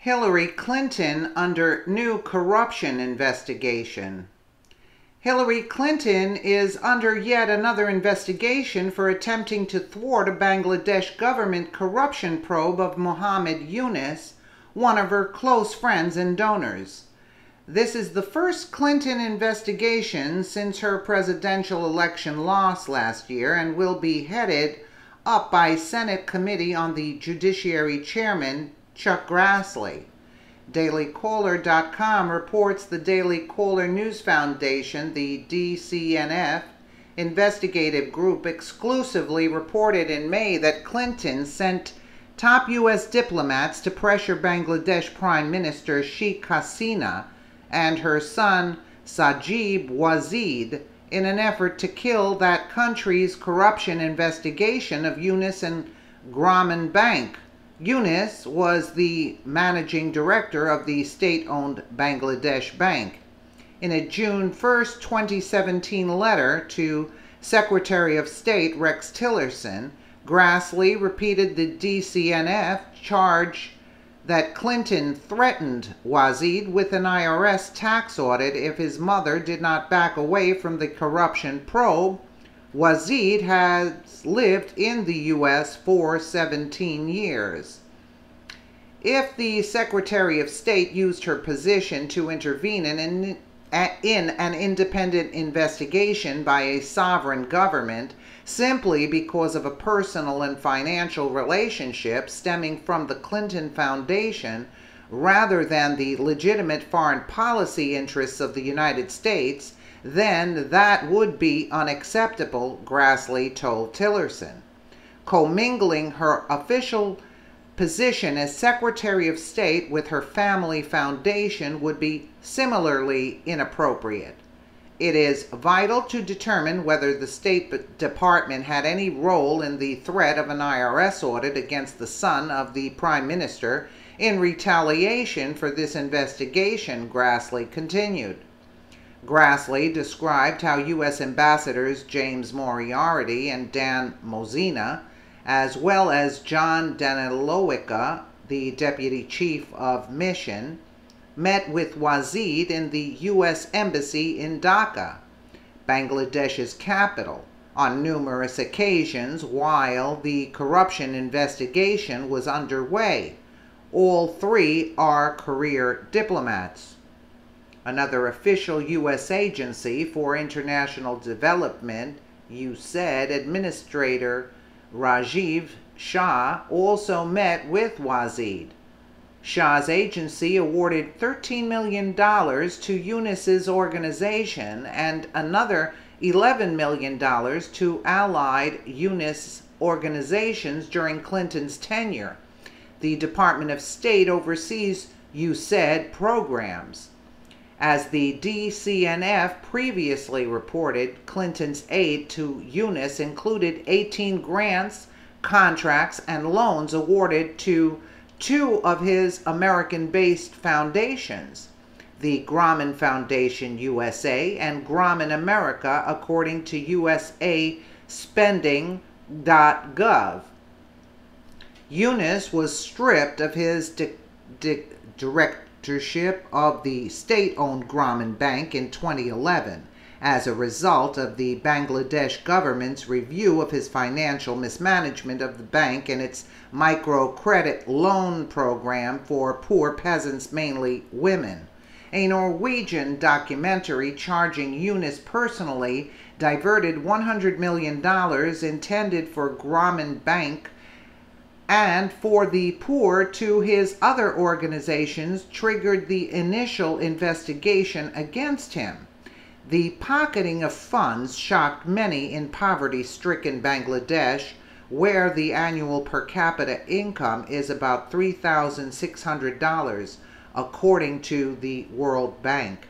Hillary Clinton under new corruption investigation. Hillary Clinton is under yet another investigation for attempting to thwart a Bangladesh government corruption probe of Mohammed Yunus, one of her close friends and donors. This is the first Clinton investigation since her presidential election loss last year and will be headed up by Senate Committee on the Judiciary Chairman, Chuck Grassley. DailyCaller.com reports the Daily Caller News Foundation, the DCNF, investigative group exclusively reported in May that Clinton sent top U.S. diplomats to pressure Bangladesh Prime Minister Sheikh Hasina and her son Sajib Wazid in an effort to kill that country's corruption investigation of Yunus and Grameen Bank. Yunus was the managing director of the state-owned Bangladesh Bank. In a June 1, 2017 letter to Secretary of State Rex Tillerson, Grassley repeated the DCNF charge that Clinton threatened Wazid with an IRS tax audit if his mother did not back away from the corruption probe. Wazid has lived in the U.S. for 17 years. If the Secretary of State used her position to intervene in an independent investigation by a sovereign government simply because of a personal and financial relationship stemming from the Clinton Foundation rather than the legitimate foreign policy interests of the United States, then that would be unacceptable, Grassley told Tillerson. Commingling her official position as Secretary of State with her family foundation would be similarly inappropriate. It is vital to determine whether the State Department had any role in the threat of an IRS audit against the son of the Prime Minister in retaliation for this investigation, Grassley continued. Grassley described how U.S. Ambassadors James Moriarty and Dan Mosina, as well as John Danilowica, the Deputy Chief of Mission, met with Wazid in the U.S. Embassy in Dhaka, Bangladesh's capital, on numerous occasions while the corruption investigation was underway. All three are career diplomats. Another official U.S. agency for international development, USAID Administrator Rajiv Shah, also met with Wazid. Shah's agency awarded $13 million to Yunus's organization and another $11 million to allied Yunus organizations during Clinton's tenure. The Department of State oversees USAID programs. As the DCNF previously reported, Clinton's aid to Yunus included 18 grants, contracts, and loans awarded to two of his American-based foundations, the Grameen Foundation USA and Grameen America, according to USAspending.gov. Yunus was stripped of his directorship of the state-owned Grameen Bank in 2011 as a result of the Bangladesh government's review of his financial mismanagement of the bank and its microcredit loan program for poor peasants, mainly women. A Norwegian documentary charging Yunus personally diverted $100 million intended for Grameen Bank and for the poor to his other organizations triggered the initial investigation against him. The pocketing of funds shocked many in poverty-stricken Bangladesh, where the annual per capita income is about $3,600, according to the World Bank.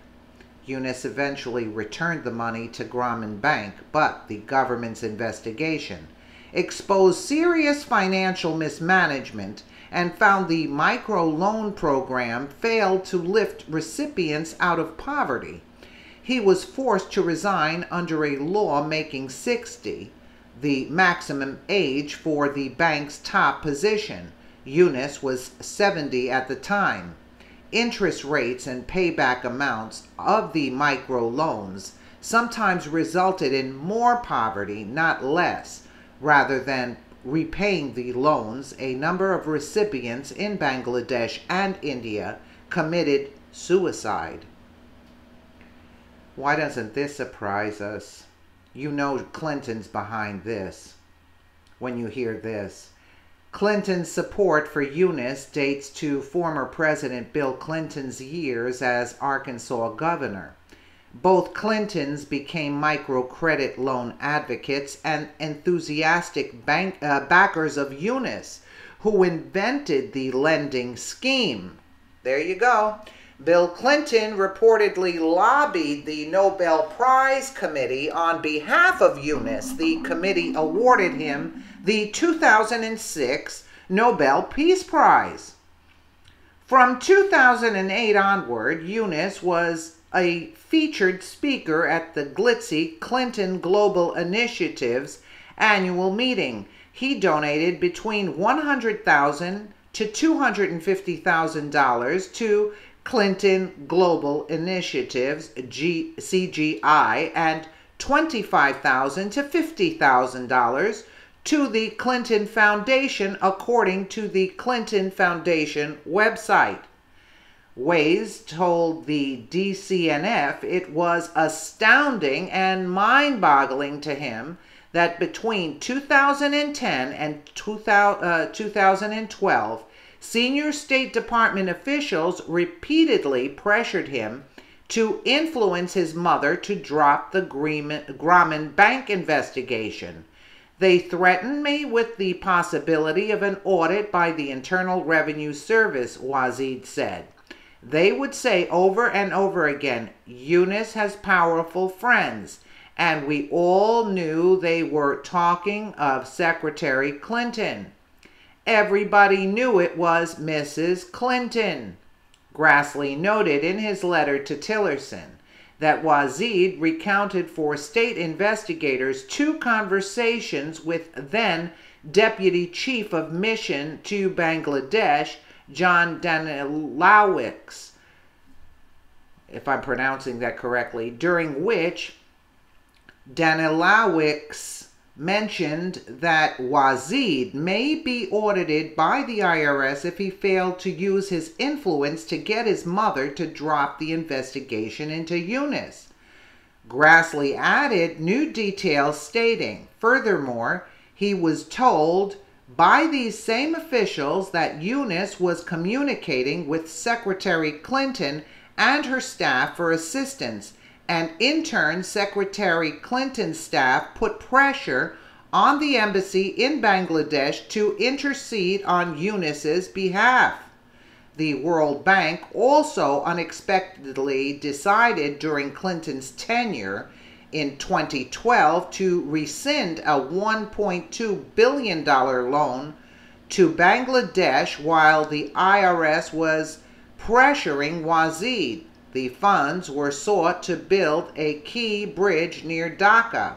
Yunus eventually returned the money to Grameen Bank, but the government's investigation exposed serious financial mismanagement and found the micro-loan program failed to lift recipients out of poverty. He was forced to resign under a law making 60 the maximum age for the bank's top position. Yunus was 70 at the time. Interest rates and payback amounts of the microloans sometimes resulted in more poverty, not less. Rather than repaying the loans, a number of recipients in Bangladesh and India committed suicide. Why doesn't this surprise us? You know Clinton's behind this when you hear this. Clinton's support for Yunus dates to former President Bill Clinton's years as Arkansas governor. Both Clintons became microcredit loan advocates and enthusiastic backers of Yunus, who invented the lending scheme. There you go. Bill Clinton reportedly lobbied the Nobel Prize Committee on behalf of Yunus. The committee awarded him the 2006 Nobel Peace Prize. From 2008 onward, Yunus was a featured speaker at the glitzy Clinton Global Initiative's annual meeting. He donated between $100,000 to $250,000 to Clinton Global Initiatives, CGI, and $25,000 to $50,000 to the Clinton Foundation, according to the Clinton Foundation website. Waze told the DCNF it was astounding and mind-boggling to him that between 2010 and 2012, senior State Department officials repeatedly pressured him to influence his mother to drop the Grumman Bank investigation. They threatened me with the possibility of an audit by the Internal Revenue Service, Wazid said. They would say over and over again, Yunus has powerful friends, and we all knew they were talking of Secretary Clinton. Everybody knew it was Mrs. Clinton. Grassley noted in his letter to Tillerson that Wazid recounted for state investigators 2 conversations with then Deputy Chief of Mission to Bangladesh, John Danilowicz, if I'm pronouncing that correctly, during which Danilowicz mentioned that Wazid may be audited by the IRS if he failed to use his influence to get his mother to drop the investigation into Yunus. Grassley added new details stating, furthermore, he was told by these same officials that Yunus was communicating with Secretary Clinton and her staff for assistance, and in turn, Secretary Clinton's staff put pressure on the embassy in Bangladesh to intercede on Yunus's behalf. The World Bank also unexpectedly decided during Clinton's tenure in 2012 to rescind a $1.2 billion loan to Bangladesh while the IRS was pressuring Wazid. The funds were sought to build a key bridge near Dhaka.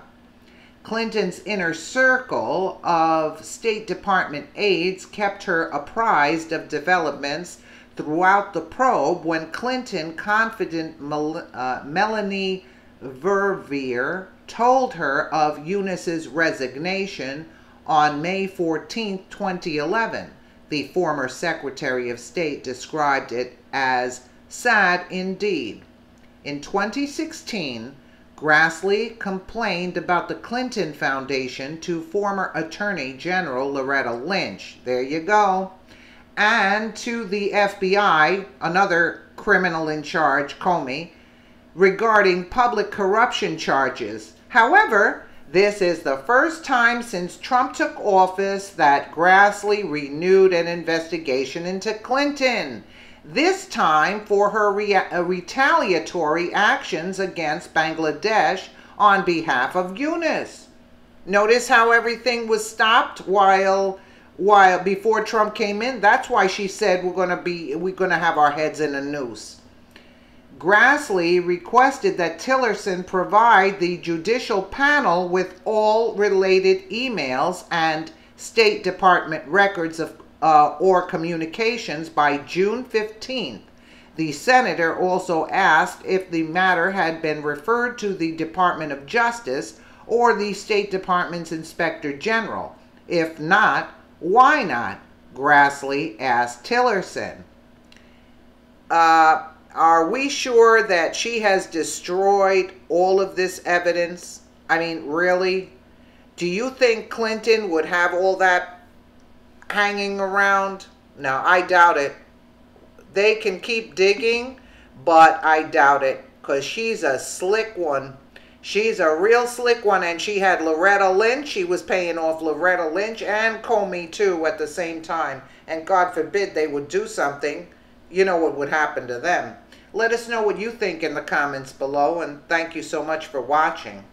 Clinton's inner circle of State Department aides kept her apprised of developments throughout the probe when Clinton confidant Melanie Verveer told her of Yunus's resignation on May 14, 2011. The former Secretary of State described it as sad indeed. In 2016, Grassley complained about the Clinton Foundation to former Attorney General Loretta Lynch. There you go. And to the FBI, another criminal in charge, Comey, regarding public corruption charges. However, this is the first time since Trump took office that Grassley renewed an investigation into Clinton, this time for her retaliatory actions against Bangladesh on behalf of Yunus. Notice how everything was stopped while before Trump came in. That's why she said we're going to have our heads in a noose. Grassley requested that Tillerson provide the judicial panel with all related emails and State Department records of or communications by June 15th. The senator also asked if the matter had been referred to the Department of Justice or the State Department's Inspector General. If not, why not? Grassley asked Tillerson. Are we sure that she has destroyed all of this evidence? I mean, really? Do you think Clinton would have all that hanging around? No, I doubt it. They can keep digging, but I doubt it, because she's a slick one. She's a real slick one, and she had Loretta Lynch. She was paying off Loretta Lynch and Comey, too, at the same time. And God forbid they would do something. You know what would happen to them. Let us know what you think in the comments below, and thank you so much for watching.